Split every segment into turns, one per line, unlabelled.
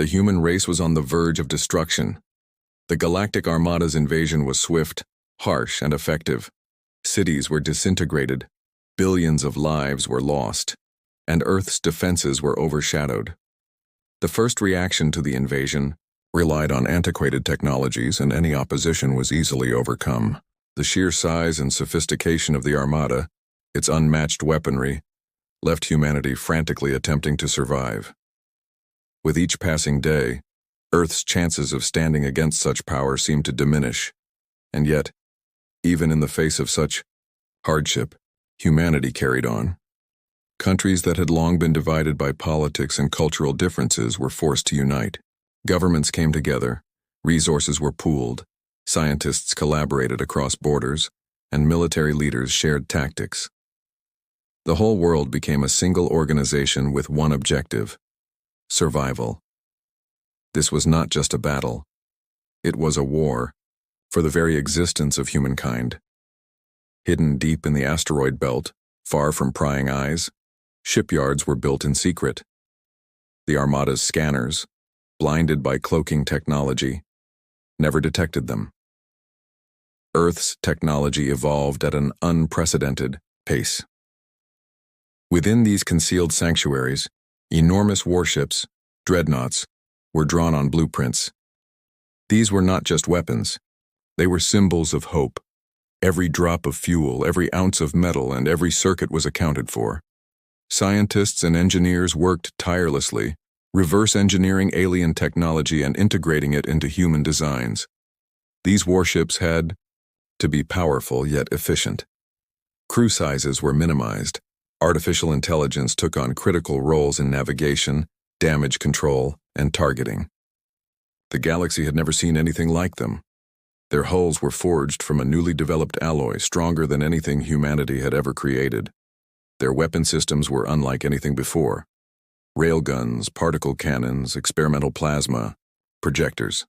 The human race was on the verge of destruction. The Galactic Armada's invasion was swift, harsh, and effective. Cities were disintegrated, billions of lives were lost, and Earth's defenses were overshadowed. The first reaction to the invasion relied on antiquated technologies, and any opposition was easily overcome. The sheer size and sophistication of the Armada, its unmatched weaponry, left humanity frantically attempting to survive. With each passing day, Earth's chances of standing against such power seemed to diminish, and yet, even in the face of such hardship, humanity carried on. Countries that had long been divided by politics and cultural differences were forced to unite. Governments came together, resources were pooled, scientists collaborated across borders, and military leaders shared tactics. The whole world became a single organization with one objective: survival. This was not just a battle. It was a war for the very existence of humankind. Hidden deep in the asteroid belt, far from prying eyes, shipyards were built in secret. The Armada's scanners, blinded by cloaking technology, never detected them. Earth's technology evolved at an unprecedented pace. Within these concealed sanctuaries, enormous warships, dreadnoughts, were drawn on blueprints. These were not just weapons. They were symbols of hope. Every drop of fuel, every ounce of metal, and every circuit was accounted for. Scientists and engineers worked tirelessly, reverse engineering alien technology and integrating it into human designs. These warships had to be powerful yet efficient. Crew sizes were minimized. Artificial intelligence took on critical roles in navigation, damage control, and targeting. The galaxy had never seen anything like them. Their hulls were forged from a newly developed alloy stronger than anything humanity had ever created. Their weapon systems were unlike anything before. Railguns, particle cannons, experimental plasma, projectors.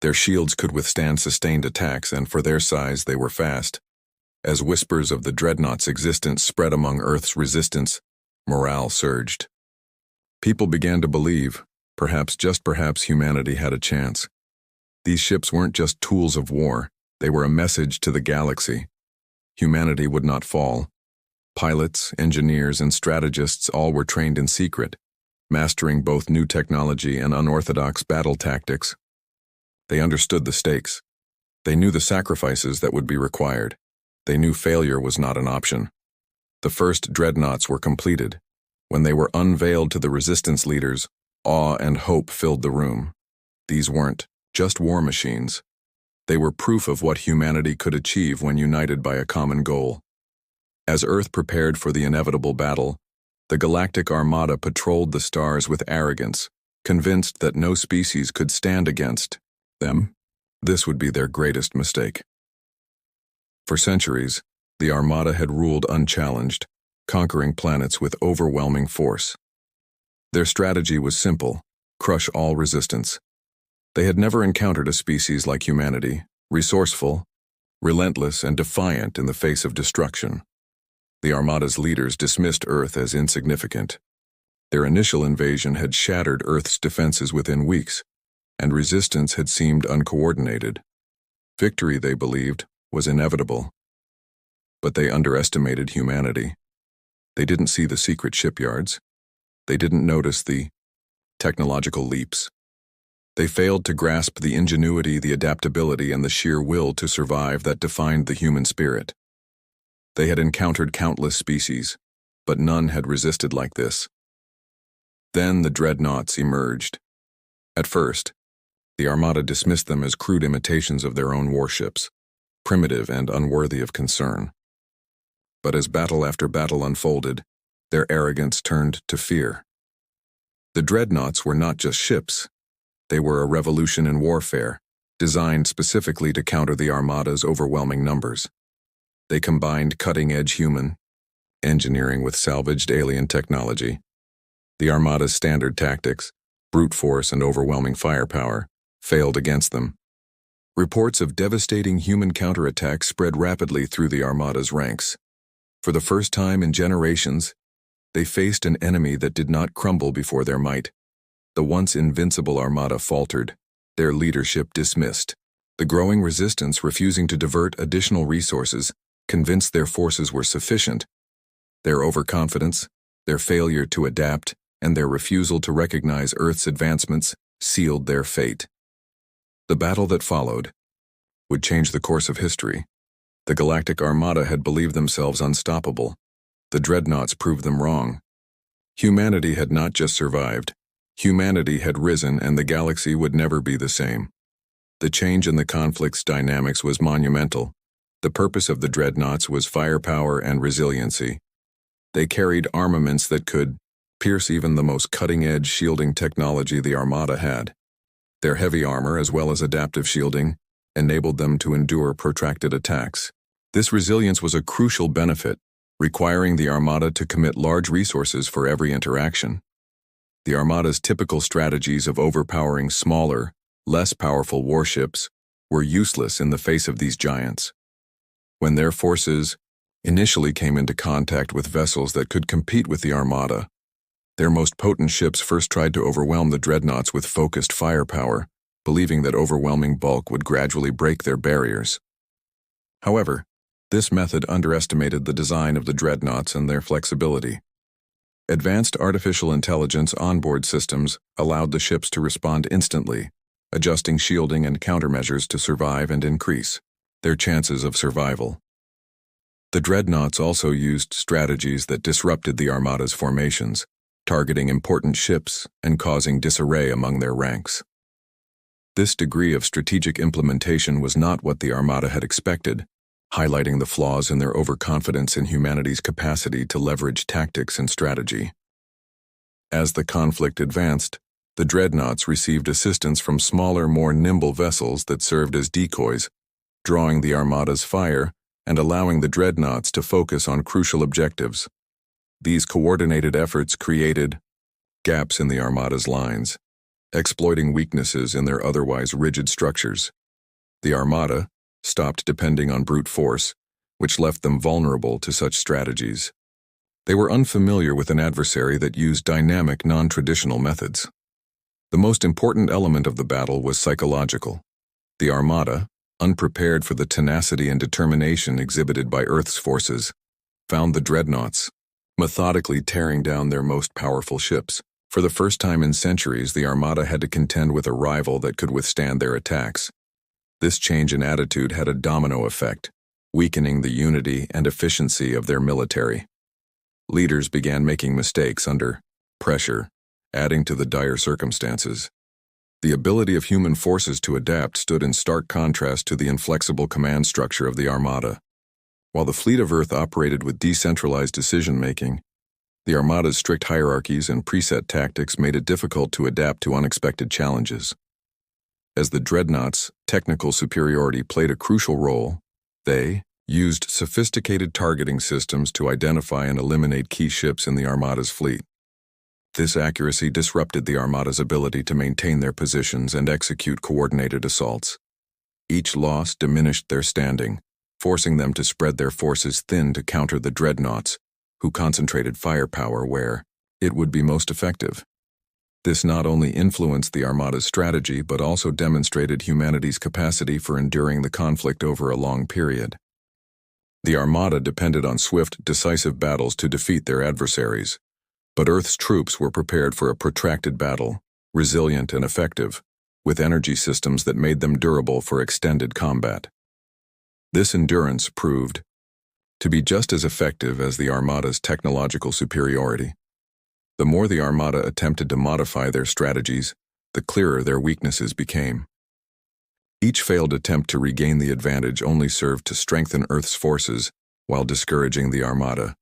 Their shields could withstand sustained attacks, and for their size they were fast. As whispers of the Dreadnought's existence spread among Earth's resistance, morale surged. People began to believe, perhaps just perhaps, humanity had a chance. These ships weren't just tools of war, they were a message to the galaxy. Humanity would not fall. Pilots, engineers, and strategists all were trained in secret, mastering both new technology and unorthodox battle tactics. They understood the stakes. They knew the sacrifices that would be required. They knew failure was not an option. The first dreadnoughts were completed. When they were unveiled to the resistance leaders, awe and hope filled the room. These weren't just war machines. They were proof of what humanity could achieve when united by a common goal. As Earth prepared for the inevitable battle, the Galactic Armada patrolled the stars with arrogance, convinced that no species could stand against them. This would be their greatest mistake. For centuries, the Armada had ruled unchallenged, conquering planets with overwhelming force. Their strategy was simple: crush all resistance. They had never encountered a species like humanity, resourceful, relentless, and defiant in the face of destruction. The Armada's leaders dismissed Earth as insignificant. Their initial invasion had shattered Earth's defenses within weeks, and resistance had seemed uncoordinated. Victory, they believed, was inevitable. But they underestimated humanity. They didn't see the secret shipyards. They didn't notice the technological leaps. They failed to grasp the ingenuity, the adaptability, and the sheer will to survive that defined the human spirit. They had encountered countless species, but none had resisted like this. Then the dreadnoughts emerged. At first, the Armada dismissed them as crude imitations of their own warships, primitive and unworthy of concern. But as battle after battle unfolded, their arrogance turned to fear. The dreadnoughts were not just ships. They were a revolution in warfare, designed specifically to counter the Armada's overwhelming numbers. They combined cutting-edge human engineering with salvaged alien technology. The Armada's standard tactics, brute force and overwhelming firepower, failed against them. Reports of devastating human counterattacks spread rapidly through the Armada's ranks. For the first time in generations, they faced an enemy that did not crumble before their might. The once invincible armada faltered, their leadership dismissed. The growing resistance, refusing to divert additional resources, convinced their forces were sufficient. Their overconfidence, their failure to adapt, and their refusal to recognize Earth's advancements sealed their fate. The battle that followed would change the course of history. The Galactic Armada had believed themselves unstoppable. The Dreadnoughts proved them wrong. Humanity had not just survived. Humanity had risen, and the galaxy would never be the same. The change in the conflict's dynamics was monumental. The purpose of the Dreadnoughts was firepower and resiliency. They carried armaments that could pierce even the most cutting-edge shielding technology the Armada had. Their heavy armor, as well as adaptive shielding, enabled them to endure protracted attacks. This resilience was a crucial benefit, requiring the Armada to commit large resources for every interaction. The Armada's typical strategies of overpowering smaller, less powerful warships were useless in the face of these giants. When their forces initially came into contact with vessels that could compete with the Armada, their most potent ships first tried to overwhelm the Dreadnoughts with focused firepower, believing that overwhelming bulk would gradually break their barriers. However, this method underestimated the design of the Dreadnoughts and their flexibility. Advanced artificial intelligence onboard systems allowed the ships to respond instantly, adjusting shielding and countermeasures to survive and increase their chances of survival. The Dreadnoughts also used strategies that disrupted the Armada's formations, targeting important ships and causing disarray among their ranks. This degree of strategic implementation was not what the Armada had expected, highlighting the flaws in their overconfidence in humanity's capacity to leverage tactics and strategy. As the conflict advanced, the Dreadnoughts received assistance from smaller, more nimble vessels that served as decoys, drawing the Armada's fire and allowing the Dreadnoughts to focus on crucial objectives. These coordinated efforts created gaps in the Armada's lines, exploiting weaknesses in their otherwise rigid structures. The Armada stopped depending on brute force, which left them vulnerable to such strategies. They were unfamiliar with an adversary that used dynamic, non-traditional methods. The most important element of the battle was psychological. The Armada, unprepared for the tenacity and determination exhibited by Earth's forces, found the Dreadnoughts methodically tearing down their most powerful ships. For the first time in centuries, the Armada had to contend with a rival that could withstand their attacks. This change in attitude had a domino effect, weakening the unity and efficiency of their military. Leaders began making mistakes under pressure, adding to the dire circumstances. The ability of human forces to adapt stood in stark contrast to the inflexible command structure of the Armada. While the fleet of Earth operated with decentralized decision-making, the Armada's strict hierarchies and preset tactics made it difficult to adapt to unexpected challenges. As the Dreadnoughts' technical superiority played a crucial role, they used sophisticated targeting systems to identify and eliminate key ships in the Armada's fleet. This accuracy disrupted the Armada's ability to maintain their positions and execute coordinated assaults. Each loss diminished their standing, forcing them to spread their forces thin to counter the Dreadnoughts, who concentrated firepower where it would be most effective. This not only influenced the Armada's strategy but also demonstrated humanity's capacity for enduring the conflict over a long period. The Armada depended on swift, decisive battles to defeat their adversaries, but Earth's troops were prepared for a protracted battle, resilient and effective, with energy systems that made them durable for extended combat. This endurance proved to be just as effective as the Armada's technological superiority. The more the Armada attempted to modify their strategies, the clearer their weaknesses became. Each failed attempt to regain the advantage only served to strengthen Earth's forces while discouraging the Armada.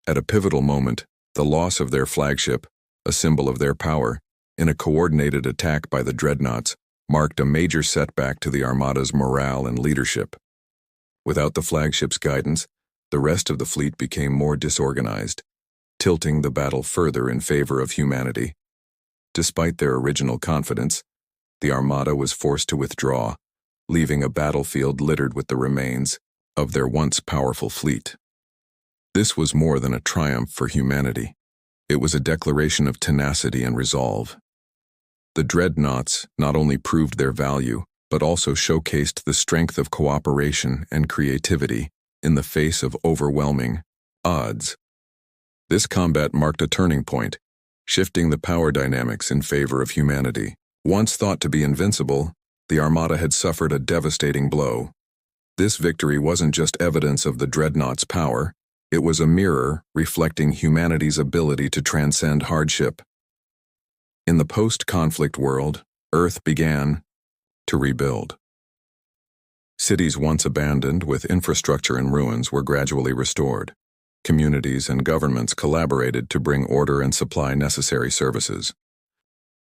At a pivotal moment, the loss of their flagship, a symbol of their power, in a coordinated attack by the Dreadnoughts, marked a major setback to the Armada's morale and leadership. Without the flagship's guidance, the rest of the fleet became more disorganized, tilting the battle further in favor of humanity. Despite their original confidence, the Armada was forced to withdraw, leaving a battlefield littered with the remains of their once powerful fleet. This was more than a triumph for humanity. It was a declaration of tenacity and resolve. The Dreadnoughts not only proved their value, but also showcased the strength of cooperation and creativity in the face of overwhelming odds. This combat marked a turning point, shifting the power dynamics in favor of humanity. Once thought to be invincible, the Armada had suffered a devastating blow. This victory wasn't just evidence of the Dreadnought's power, it was a mirror reflecting humanity's ability to transcend hardship. In the post-conflict world, Earth began to rebuild. Cities once abandoned with infrastructure in ruins were gradually restored. Communities and governments collaborated to bring order and supply necessary services.